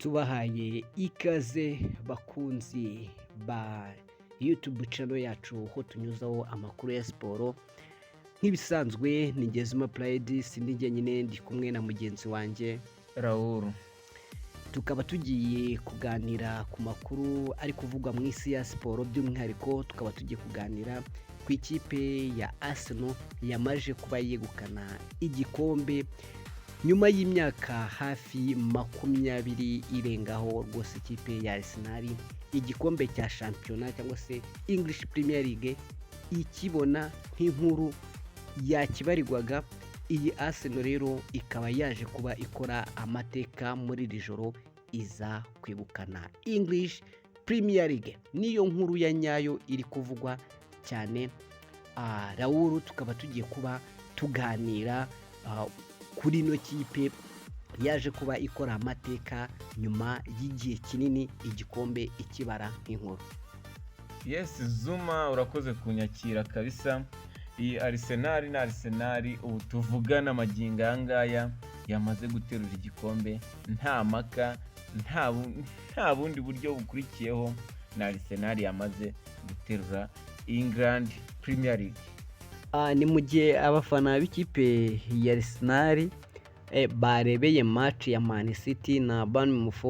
tubahaye ikaze bakunzi ba YouTube channel yacu ho tunyuzaho amakuru ya siporo. Nk'ibisanzwe ni Ngezima Pride, sindi njyenyine, ndi kumwe na mugenzi wanjye Raoul. Tukaba tugiye kuganira ku makuru ari kuvugwa mu isi ya siporo, by'umwihariko tukaba tugiye kuganira ku ikipe ya Arsenal yamaje kuba yegukana igikombe nyuma y'imyaka hafi 20 irengaho. Rwose ikipe ya Arsenal igikombe cya shampiyona cyangwa se English Premier League ikibona nk'inkuru yakibarirwaga. Iyi Arsenal rero ikaba yaje kuba ikora amateka muri iri joro, iza kwegukana English Premier League. Niyo nkuru ya nyayo iri kuvugwa cyane. Raoul, tukaba tugiye kuba tuganira kuri ino kipe yaje kuba ikora amateka nyuma y'igihe kinini igikombe ikibara nk'inkuru. Yes, Zuma, urakoze kunyakira kabisa. Iyi Arsenal na Arsenal ubu tuvugana magingo yangaya yamaze guterura igikombe nta maka, nta bundi buryo bukurikiyeho, na Arsenal yamaze guterura England Premier League. Ni mu gihe abafana b'ikipe ya Arsenal barebeye match ya Man City na Bournemouth,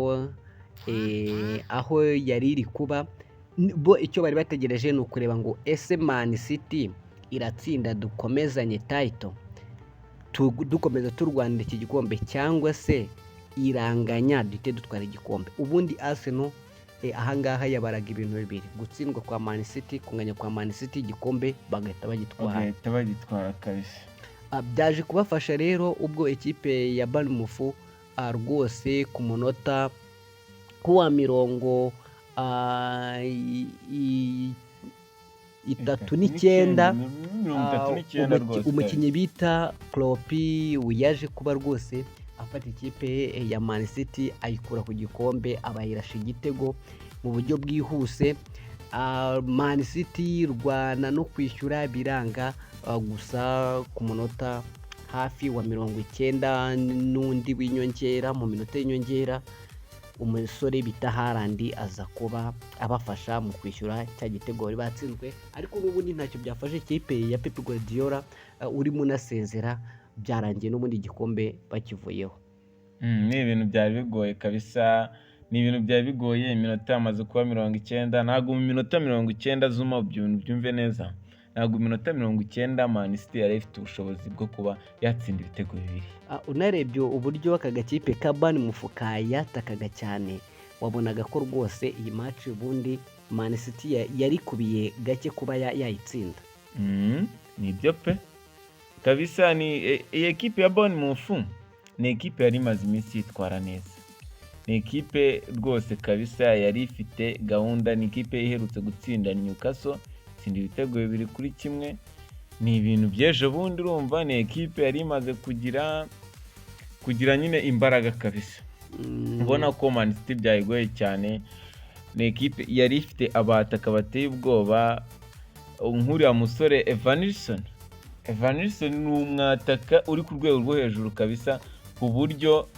aho yari iri kuba, bo icyo bari bategereje ni ukureba ngo ese Man City iratsinda dukomezanye title, dukomeza turwanira iki gikombe, cyangwa se iranganya duhite dutwara igikombe. Ubundi Arsenal ahangaha yabaraga ibintu bibiri: gutsindwa kwa Man City, kunganya kwa Man City, igikombe bagahita bagitwara kabisa. Byaje kubafasha rero ubwo ikipe ya Bournemouth rwose ku munota kuwa 39 umukinnyi bita Klopp yaje kuba rwose afata ikipe ya Man City ayikura ku gikombe, abayirasha igitego mu buryo bwihuse. Man City rwana no kwishyura biranga, gusa ku munota hafi wa 90 n'undi w'inyongera, mu minota y'inyongera umusore bita Haaland aza kuba abafasha mu kwishyura cya gitego bari batsinzwe. Ariko n'ubundi ntacyo byafashe ikipe ya Pep Guardiola urimo unasezera, byarangiye n'ubundi igikombe bakivuyeho. Ni ibintu byari bigoye kabisa, ni ibintu byari bigoye. Iminota yamaze kuba 90, ntabwo mu minota 90 Zuma byumve neza, ntabwo mu minota 90 Man City yari ifite ubushobozi bwo kuba yatsinda ibitego bibiri. Unarebye uburyo aka gakipe ka Bournemouth yatakaga cyane, wabonaga ko rwose iyi match ubundi Man City yari kubiye gake kuba yayitsinda. Nibyo pe kabisa. Ni ekipe ya Bournemouth, ni ekipe yari imaze iminsi yitwara neza, ni ekipe rwose kabisa yari ifite gahunda, ni ekipe iherutse gutsinda Newcastle, itsinda ibitego 2-1. ni ibintu by'ejo bundi, urumva ni ekipe yari imaze kugira nyine imbaraga kabisa. Ubona ko Man City byayigoye cyane, ni ekipe yari ifite abataka bateye ubwoba. Nk'uriya musore Evanilson ni umwataka uri ku rwego rwo hejuru kabisa, ku buryo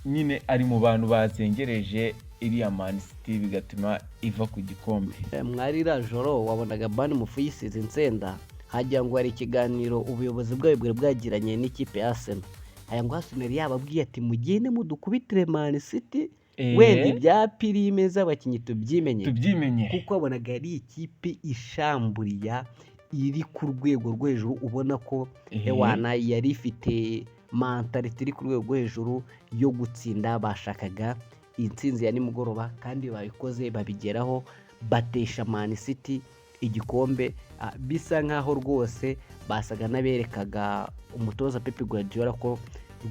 nyine ari mu bantu bazengereje iriya Man City bigatuma iva ku gikombe. Mwarira joro wabonaga Bournemouth yisize insenda, hajya ngo hari ikiganiro ubuyobozi bwayo bwari bwagiranye n'ikipe ya Arsenal. Aya ngo Arsenal yababwiye ati mugende mudukubitire Man City, wenda ibya pirime z'abakinnyi tubyimenye, kuko wabonaga ari ikipe ishamburiya iri ku rwego rwo hejuru. Ubona ko ewana yari ifite mentality iri ku rwego rwo hejuru yo gutsinda. Bashakaga intsinzi ya nimugoroba kandi babikoze, babigeraho, batesha Man City igikombe. Bisa nkaho rwose basaga n'aberekaga umutoza Pep Guardiola ko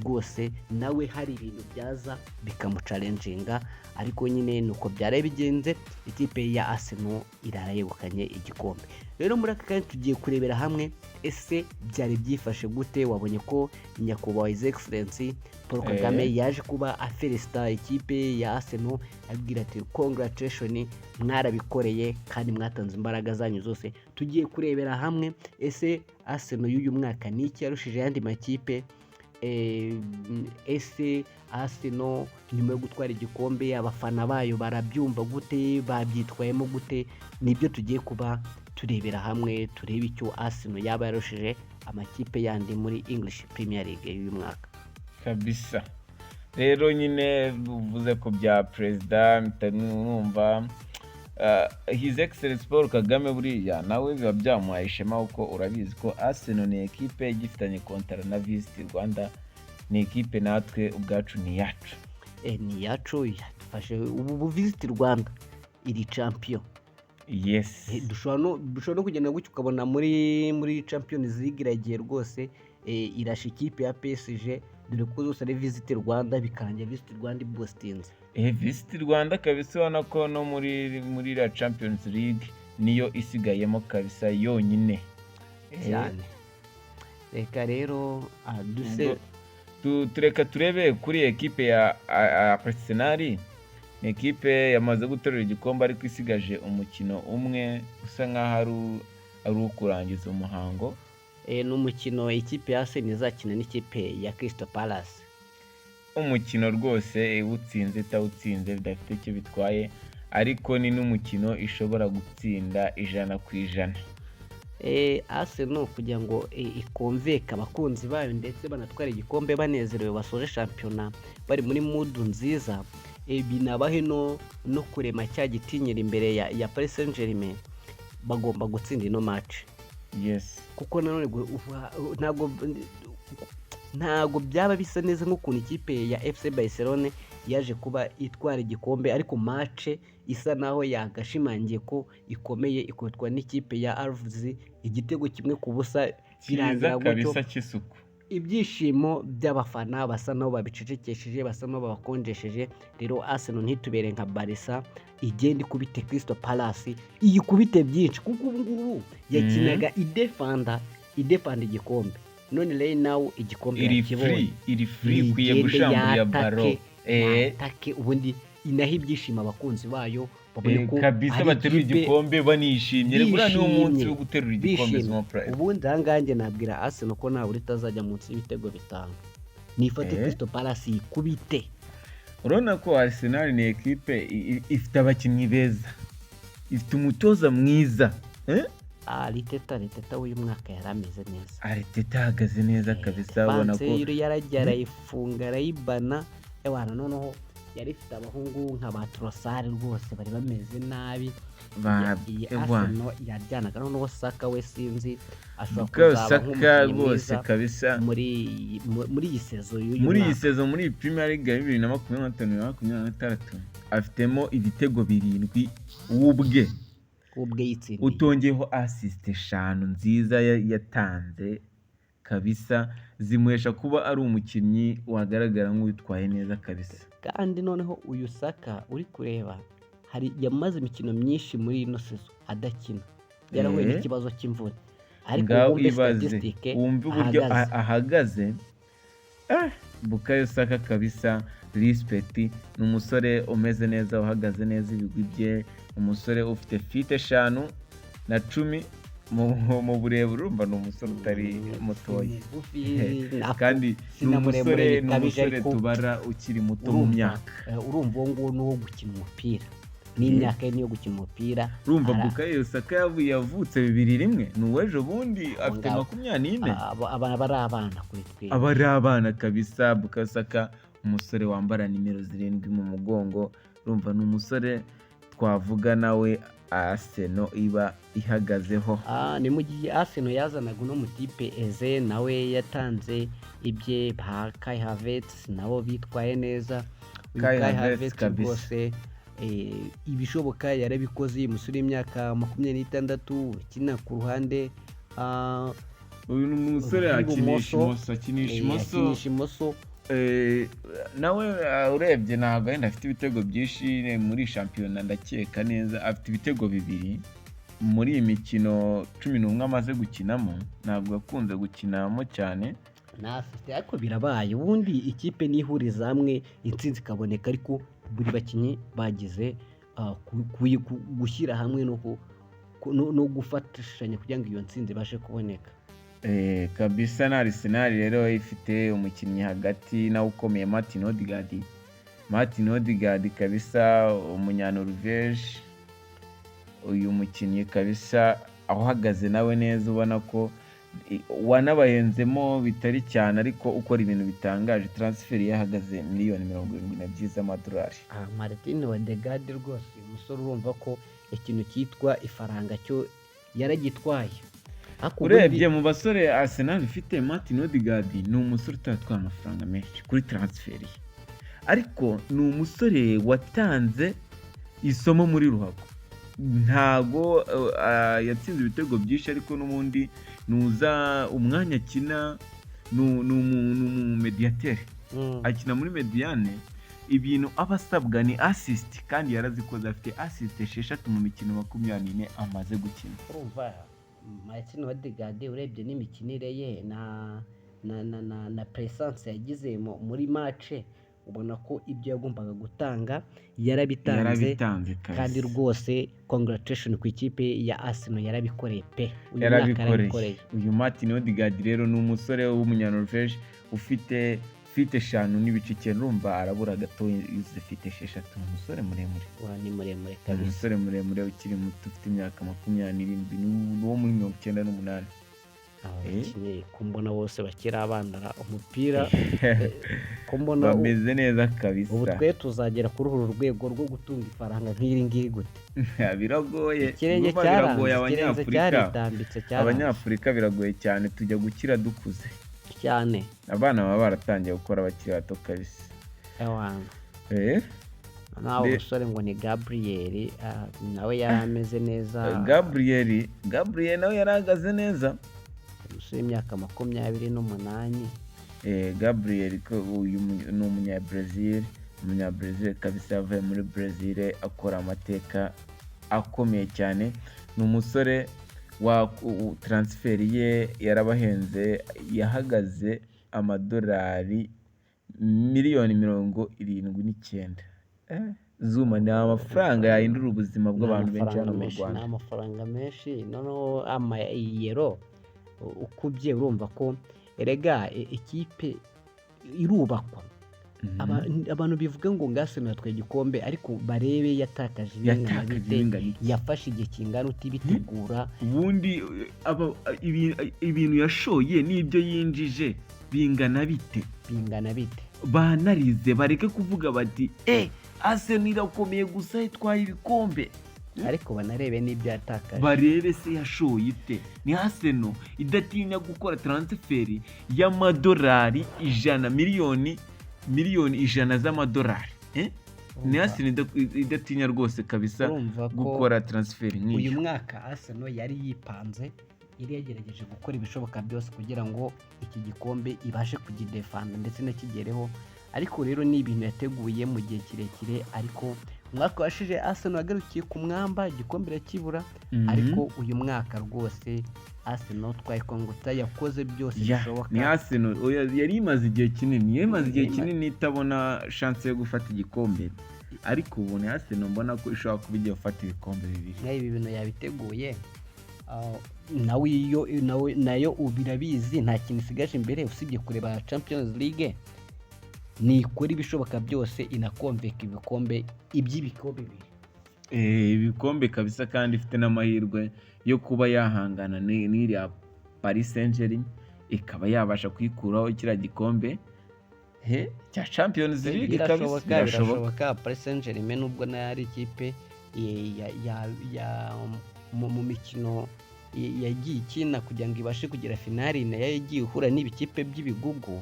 rwose nawe hari ibintu byaza bikamucalenjinga. Ariko nyine nuko byaraye bigenze, ikipe ya Arsenal irayegukanye igikombe. Rero muri aka kanya tugiye kurebera hamwe ese byari byifashe gute. Wabonye ko nyakubahwa His Excellency Paul Kagame yaje kuba afelicita ikipe ya Arsenal, abwira ati congratulations, mwarabikoreye kandi mwatanze imbaraga zanyu zose. Tugiye kurebera hamwe ese Arsenal y'uyu mwaka ni iki yarushije ayandi makipe, ese Arsenal nyuma yo gutwara igikombe abafana bayo barabyumva gute, babyitwayemo gute? Nibyo tugiye kuba turebera hamwe, turebe icyo Arsenal yaba yarushije amakipe yandi muri English Premier League y'uyu mwaka. kabisa. Rero nyine uvuze ku bya perezida numva His Excellency Paul Kagame buriya nawe biba byamuhaye ishema kuko urabizi ko Arsenal ni ekipe igifitanye kontara na Visit Rwanda, ni ekipe natwe ubwacu ni yacu. Ni iyacu yadufashe ubu Visit Rwanda iri champion. Yes. Dushobora no kugenda gutyo ukabona muri Champions League iragiye rwose, irasha ikipe ya PSG, dore ko zose ari Visit Rwanda, bikarangira Visit Rwanda ibostinze. Visit Rwanda kabisa, ubona ko no muri la Champions League niyo isigayemo kabisa yonyine cyane. Reka rero tureka turebe kuri ekipe ya Arsenal. Ni ekipe yamaze guterura igikombe ariko isigaje umukino umwe usa nk'aho ari ukurangiza umuhango. Ni umukino ikipe ya Arsenal izakina n'ikipe ya Crystal Palace. Umukino rwose utsinze itawutsinze bidafite icyo bitwaye, ariko ni n'umukino ishobora gutsinda 100%. Arsenal kugira ngo ikonveka abakunzi bayo ndetse banatwara igikombe banezerewe, basoje shampiyona bari muri mood nziza, binabahe no kurema cya gitinyira imbere ya Paris Saint-Germain, bagomba gutsinda ino match. Yes. Kuko nanone ntago byaba bisa neza nk'ukuntu ikipe ya FC Barcelona yaje kuba itwara igikombe ariko match isa naho yagashimangiye ko ikomeye, ikotwa n'ikipe ya Alves igitego 1-0, birangira gutyo cy'isuku. Ibyishimo by'abafana basa naho babicecekesheje, basa naho babakonjesheje. Rero Arsenal ntitubere nka Barca igenda ikubite Crystal Palace, iyikubite byinshi, kuko ubu ngubu yakinaga idefanda igikombe, none rero nawe igikombe yakibonye iri free kwiye gushambura ya baro atake, ubundi inaha ibyishimo abakunzi bayo, babone ko kabisa baterura igikombe banishimye. Rero ni umunsi wo guterura igikombe z'Mo Pride. Ubundi ahangahe nabwira Arsenal ko nta buri tazajya munsi y'ibitego 5, nifate Crystal Palace ikubite. Urabona ko Arsenal ni ekipe ifite abakinnyi beza, ifite umutoza mwiza. Arteta w'uyu mwaka yarameze neza. Arteta ahagaze neza kabisa, ubona ko yaragiye arayifunga arayibana, noneho yari ifite abahungu nka ba Trossard rwose bari bameze nabi. Arsenal yaryanaga, noneho Saka we sinzi ashobora kuzaba nk'umukinnyi rwose kabisa muri iyi sezo y'uyu mwaka. Muri iyi sezo muri Premier League ya 2025-2026 afitemo ibitego 7 ubwe yitsindiye, utongeyeho assist 5 nziza yatanze kabisa, zimuhesha kuba ari umukinnyi wagaragara nk'uwitwaye neza kabisa. Kandi noneho uyu Saka uri kureba yamaze imikino myinshi muri ino sezo adakina, yarahuye n'ikibazo cy'imvune, ariko wumve statistique wumve uburyo ahagaze. Bukayo Saka kabisa, respect. Ni umusore umeze neza, uhagaze neza, ibigwi bye, umusore ufite fit 5 na 10 mu burebure, urumva ni umusore utari mutoya, kandi ni umusore tubara ukiri muto mu myaka. Urumva uwo nguwo n'uwo gukina umupira, n'imyaka ye niyo gukina umupira. Urumva Bukayo Saka yavutse 2001, ni uw'ejo bundi afite 24. Aba ari abana kuri twe, aba ari abana kabisa. Bukayo Saka umusore wambara nimero 7 mu mugongo, urumva ni umusore twavuga nawe Arsenal iba ihagazeho. Ni mu gihe Arsenal yazanaga uno mutipe Eze, nawe yatanze ibye, ba Kai Havertz nabo bitwaye neza. Kai Havertz rwose ibishoboka yarabikoze, umusore w'imyaka 26 ukina ku ruhande. Uyu ni umusore akinisha imoso. Nawe urebye ntabwo yenda afite ibitego byinshi muri shampiyona, ndakeka neza afite ibitego 2 muri iyi mikino 11 amaze gukinamo. Ntabwo akunze gukinamo cyane, nafite ariko birabaye. Ubundi ikipe nihuriza hamwe intsinzi ikaboneka, ariko buri bakinnyi bagize gushyira hamwe no gufatishanya kugira ngo iyo ntsinzi ibashe kuboneka. kabisa na Arsenal rero ifite umukinnyi hagati nawe ukomeye Martin Odegaard kabisa umunya-Norvège. Uyu mukinnyi kabisa ahagaze nawe neza, ubona ko wanabahenzemo bitari cyane ariko ukora ibintu bitangaje. Transfer yahagaze miliyoni 70 z'amadolari. Martin Odegaard rwose uyu musore urumva ko ikintu cyitwa ifaranga cyo yaragitwaye. Urebye mu basore Arsenal ifite, Martin Odegaard ni umusore utatwaye amafaranga menshi kuri transfer ye, ariko ni umusore watanze isomo muri ruhago. Ntago yatsinze ibitego byinshi, ariko n'ubundi nuza umwanya akina ni mediateur, akina muri mediane. Ibintu abasabwa ni assist, kandi yarazikoze, afite assist 6 mu mikino 24 amaze gukina. Urumva Martin Odegaard urebye n'imikinire ye na presence yagize muri match, ubona ko ibyo yagombaga gutanga yarabitanze kandi rwose congratulation ku ikipe ya Arsenal, yarabikoreye pe. Yarabikoreye. Uyu Martin Odegaard rero ni umusore w'umunya-Norvège ufite fite 5.9, urumva arabura gato yuzuze fite 6. Umusore muremure. Ni muremure kabisa. Umusore muremure ukiri muto ufite imyaka 27 n'uwo muri 98. Abakinnyi kumbona bose bakira abana umupira kumbona bameze neza kabisa. Ubu twe tuzagera kuri uru rwego rwo gutunga ifaranga nk'iri ngiri gute? Biragoye. Ikirenge Abanyafurika biragoye cyane, tujya gukira dukuze cyane. Abana baba baratangiye gukora bakiri bato kabisa. Nawe umusore ngo ni Gabriel, nawe yarameze neza. Gabriel nawe yarahagaze neza, umusore w'imyaka 28. Gabriel ko uyu ni umunya-Brazil kabisa, yavuye muri Brazil akora amateka akomeye cyane. Ni umusore wa transfer ye yarabahenze, yahagaze amadolari miliyoni 79. Zuma ni amafaranga yahindura ubuzima bw'abantu benshi hano mu Rwanda. Ni amafaranga menshi, noneho amayero ukubye, urumva ko erega ikipe irubakwa. Abantu bivuga ngo Arsenal yatwaye igikombe, ariko barebe yatakaje ibingana, yafashe igihe kingana utibitegura. Ubundi ibintu yashoye n'ibyo yinjije bingana bite? Banarize bareke kuvuga bati Arsenal irakomeye gusa itwaye ibikombe, ariko banarebe n'ibyo yatakaje, barebe se yashoye ite. Ni Arsenal idatinya gukora transfer y'amadolari 100 miliyoni 100 z'amadolari. Ni Arsenal idatinya rwose kabisa gukora transfer nk'iyo. Uyu mwaka Arsenal yari yipanze, yari yagerageje gukora ibishoboka byose kugira ngo iki gikombe ibashe kugidefanda ndetse nakigereho, ariko rero ni ibintu yateguye mu gihe kirekire. Ariko umwaka washije Arsenal yagarukiye ku mwamba, igikombe irakibura. Ariko uyu mwaka rwose Arsenal twayikongota yakoze byose bishoboka. Ni Arsenal yari imaze igihe kinini itabona chance yo gufata igikombe, ariko ubu ni Arsenal mbona ko ishobora kuba igiye gufata ibikombe bibiri. Ibi bintu yabiteguye, nayo ubirabizi, nta kintu isigaje imbere usibye kureba Champions League. Ni ikora ibishoboka byose inakonveka ibikombe bibiri. Ibikombe kabisa, kandi ifite n'amahirwe yo kuba yahangana n'iriya Paris Saint-Germain, ikaba yabasha kwikuraho kiriya gikombe cya Champions League. Birashoboka. Paris Saint-Germain nubwo nayo ari ikipe mu mikino yagiye ikina kugira ngo ibashe kugira finali, nayo yagiye ihura n'ibikipe by'ibigugu,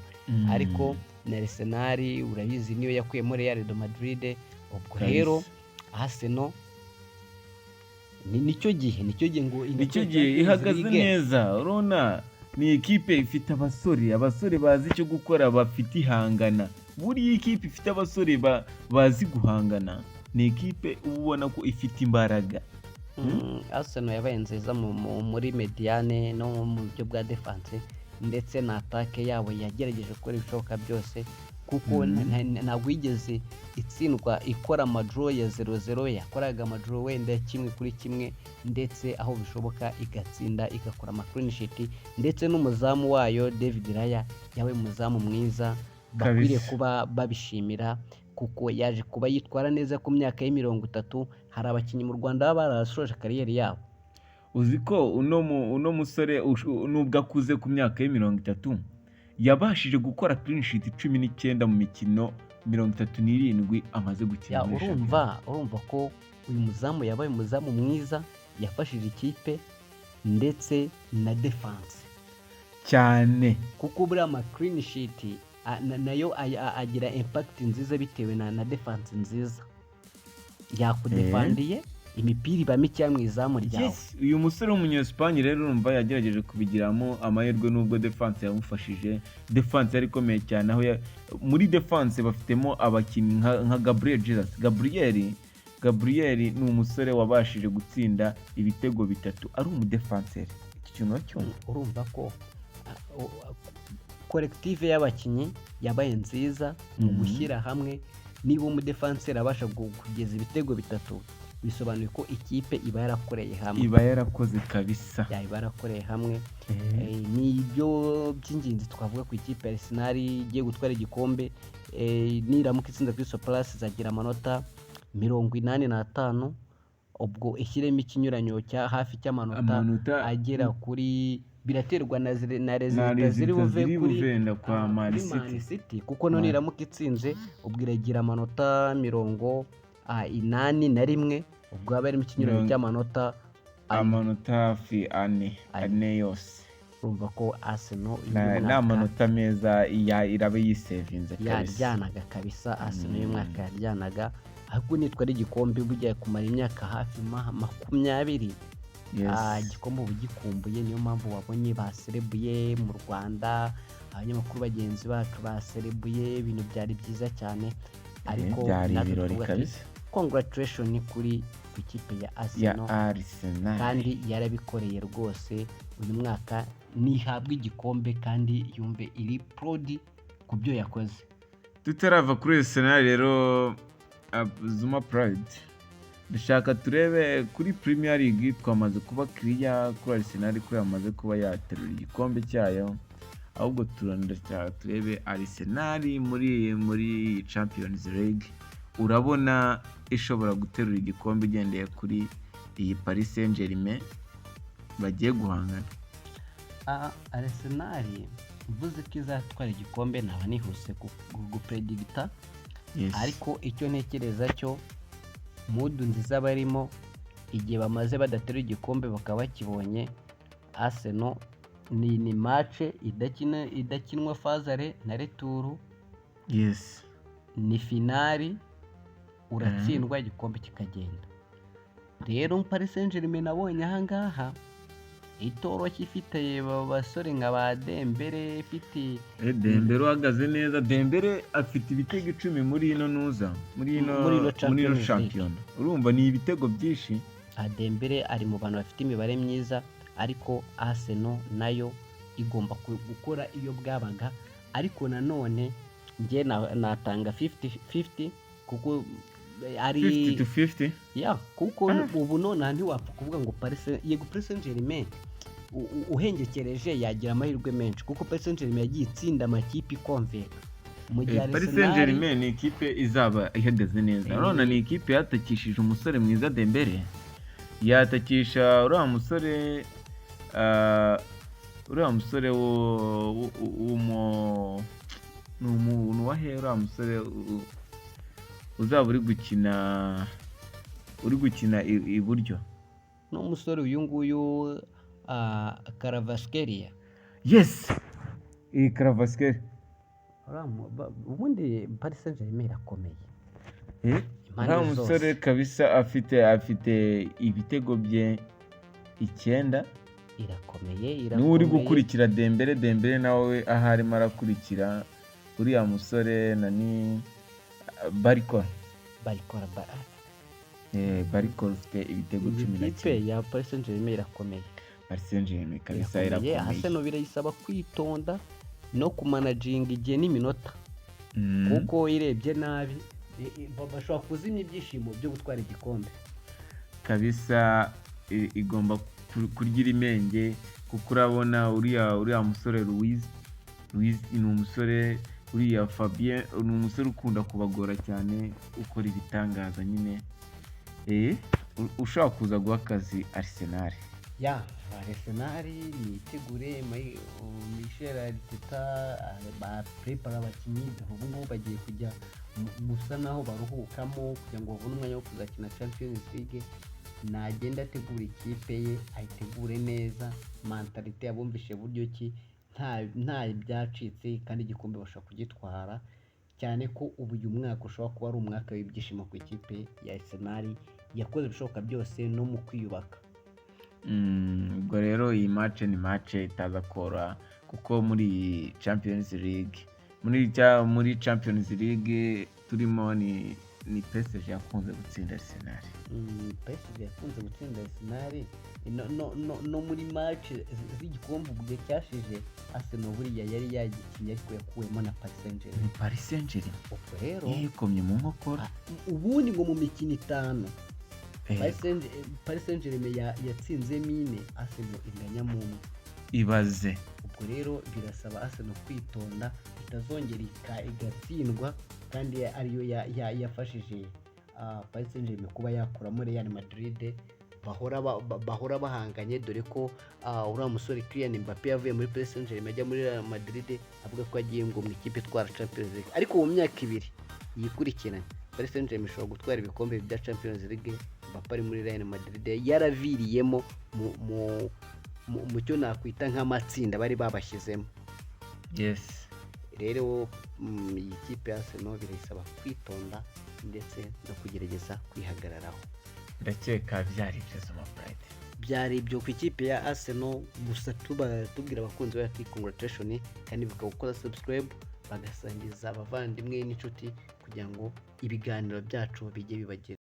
ariko na Arsenal urabizi niyo yakuyemo Real de Madrid. Ubwo rero Arsenal nicyo gihe ihagaze neza. Urabona ni ikipe ifite abasore bazi icyo gukora, bafite ihangana. Buri ikipe ifite abasore bazi guhangana, ni ikipe ubona ko ifite imbaraga. Arsenal yabaye nziza muri mediane no mu buryo bwa defense, ndetse na attaque yabo yagerageje gukora ibishoboka byose kuko ntabwo yigeze itsindwa ikora amadraw ya 0-0, yakoraga amadraw wenda kimwe kuri kimwe, ndetse aho bishoboka igatsinda igakora ama clean sheet, ndetse n'umuzamu wayo David Raya yawe muzamu mwiza bakwiriye kuba babishimira, kuko yaje kuba yitwara neza ku myaka ye 30. Hari abakinnyi mu Rwanda baba barasoje kariyeri yabo. Uzi ko uno musore nubwo akuze ku myaka ye 30 yabashije gukora clean sheet 19 mu mikino 37 amaze gukina. Urumva ko uyu muzamu yabaye umuzamu mwiza, yafashije ikipe ndetse na defense cyane, kuko buriya ama clean sheet nayo agira impact nziza bitewe na defense nziza yakudefandiye, imipira iba mike mu izamu ryawe. Yes, uyu musore w'umunyespanye rero urumva yagerageje kubigiramo amahirwe, nubwo defense yamufashije. Defense yari ikomeye cyane, aho muri defense bafitemo abakinnyi nka Gabriel Jesus. Gabriel ni umusore wabashije gutsinda ibitego 3 ari umudefenseur. Iki kintu cyo urumva ko collective y'abakinnyi yabaye nziza mu gushyira hamwe. Niba umudefenseur abasha kugeza ibitego 3, bisobanuye ko ikipe iba yarakoreye hamwe, iba yarakoze kabisa, iba yarakoreye hamwe. Ni ibyo by'ingenzi twavuga ku ikipe ya Arsenal igiye gutwara igikombe. Niramuka itsinda Crystal Palace izagira amanota 85, ubwo ishyiremo ikinyuranyo cya hafi cy'amanota agera kuri, biraterwa na resultat ziri buve kuri kwa Man City, kuko none iramuka itsinze ubwo iragira amanota 81, ubwo haba harimo ikinyuranyo cy'amanota hafi 4 yose. Urumva ko Arsenal n'amanota meza iraba yisevinze kabisa, yaryanaga kabisa. Arsenal uyu mwaka yaryanaga, ahubwo nitwa ari igikombe bugiye kumara imyaka hafi 20. Igikombe ubu gikumbuye, niyo mpamvu wabonye baserebuye mu Rwanda, abanyamakuru bagenzi bacu baserebuye, ibintu byari byiza cyane. Ariko byari ibirori kabisa. Congratulations kuri ikipe ya Arsenal, kandi yarabikoreye rwose. Uyu mwaka nihabwa igikombe kandi yumve iri proud ku byo yakoze. Tutarava kuri Arsenal rero, Zuma Pride, dushaka turebe kuri Premier League. Twamaze kuba clear kuri Arsenal ko yamaze kuba yaterura igikombe cyayo, ahubwo turashaka turebe Arsenal muri Champions League. Urabona ishobora guterura igikombe igendeye kuri iyi Paris Saint-Germain bagiye guhangana? Arsenal mvuze ko izatwara igikombe naba nihuse gupredict, ariko icyo ntekereza cyo mudu nziza barimo igihe bamaze badaterura igikombe bakaba bakibonye. Arsenal ni match idakinwa fazare na retour. Yes, ni finali, uratsindwa igikombe kikagenda. Rero Paris Saint-Germain nabonye ahangaha itoroshye, ifite basore nka ba Dembele, ifite Dembele uhagaze neza. Dembele afite ibitego 10 muri ino nuza, muri ino champion. Urumva ni ibitego byinshi. Dembele ari mu bantu bafite imibare myiza, ariko Arsenal nayo igomba gukora iyo bwabaga. Ariko nanone ngiye natanga 50-50, kuko ari 50-50. kuko ubu none ntiwapfa kuvuga ngo Paris Saint-Germain uhengekereje yagira amahirwe menshi, kuko Paris Saint-Germain yagiye itsinda amakipe ikonveka. Paris Saint-Germain ni ikipe izaba ihagaze neza. None ni ikipe yatakishije umusore mwiza Dembele, yatakisha uriya musore n'umuntu wahera musore uzaba uri gukina iburyo, n'umusore uyu nguyu Kvaratskhelia. Yes, Kvaratskhelia. Ubundi Paris Saint-Germain irakomeye. Nta musore kabisa afite ibitego bye 9. Irakomeye. N'uri gukurikira Dembele nawe aharimo arakurikira uriya musore nani Barikora. Barikora ufite ibitego 11. Ikipe ya Paris Saint-Germain irakomeye. Paris Saint-Germain kabisa irakomeye. Arsenal birayisaba kwitonda no kumanaginga igihe n'iminota. kuko irebye nabi bashobora kuzimya ibyishimo byo gutwara igikombe kabisa. Igomba kurya imenge, kuko urabona uriya musore Luiz ni umusore, uriya Fabien ni umusore ukunda kubagora cyane, ukora ibitangaza nyine, ushobora kuza guha akazi Arsenal. Arsenal nitegure Michel Arteta baprepara abakinnyi, ubu ngubu bagiye kujya musa naho baruhukamo kugira ngo babone umwanya wo kuzakina Champions League. Nagenda ategura ikipe ye, ayitegure neza, mentalite yabumvishe buryo ki nta byacitse, kandi igikombe bashobora kugitwara, cyane ko ubu uyu mwaka ushobora kuba ari umwaka w'ibyishimo ku ikipe ya Arsenal yakoze ibishoboka byose no mu kwiyubaka. Ubwo rero iyi match ni match itaza kora, kuko muri Champions League muri Champions League turimo ni PSG yakunze gutsinda Arsenal. PSG yakunze gutsinda Arsenal no muri match z'igikombe ubwo cyashije, Arsenal buriya yari yagikinye ariko yakuwemo na Paris Saint-Germain. Ubwo rero yikomye mu nkokora. Ubundi ngo mu mikino 5 Paris Saint-Germain yatsinze mine, Arsenal inganya mu umwe. Ibaze. Ubwo rero birasaba Arsenal kwitonda itazongera igatsindwa, kandi ariyo yafashije Paris Saint-Germain kuba yakuramo Real Madrid bahora bahanganye, dore ko uriya musore Kylian Mbappé yavuye muri Paris Saint-Germain ajya muri Real Madrid, avuga ko agiye ngo mu ikipe itwara Champions League. Ariko mu myaka 2 yikurikiranye Paris Saint-Germain ishobora gutwara ibikombe bya Champions League, Mbappé ari muri Real Madrid yaraviriyemo mu cyo nakwita nk'amatsinda bari babashyizemo. Yes. Rero iyi kipe ya Arsenal birasaba kwitonda ndetse no kugerageza kwihagararaho. Ndakeka byari ibyo Pride. Byari ibyo ku ikipe ya Arsenal, gusa tubwira abakunzi bati congratulations, kandi bakawukora subscribe, bagasangiza abavandimwe n'inshuti kugira ngo ibiganiro byacu bijye bibagera.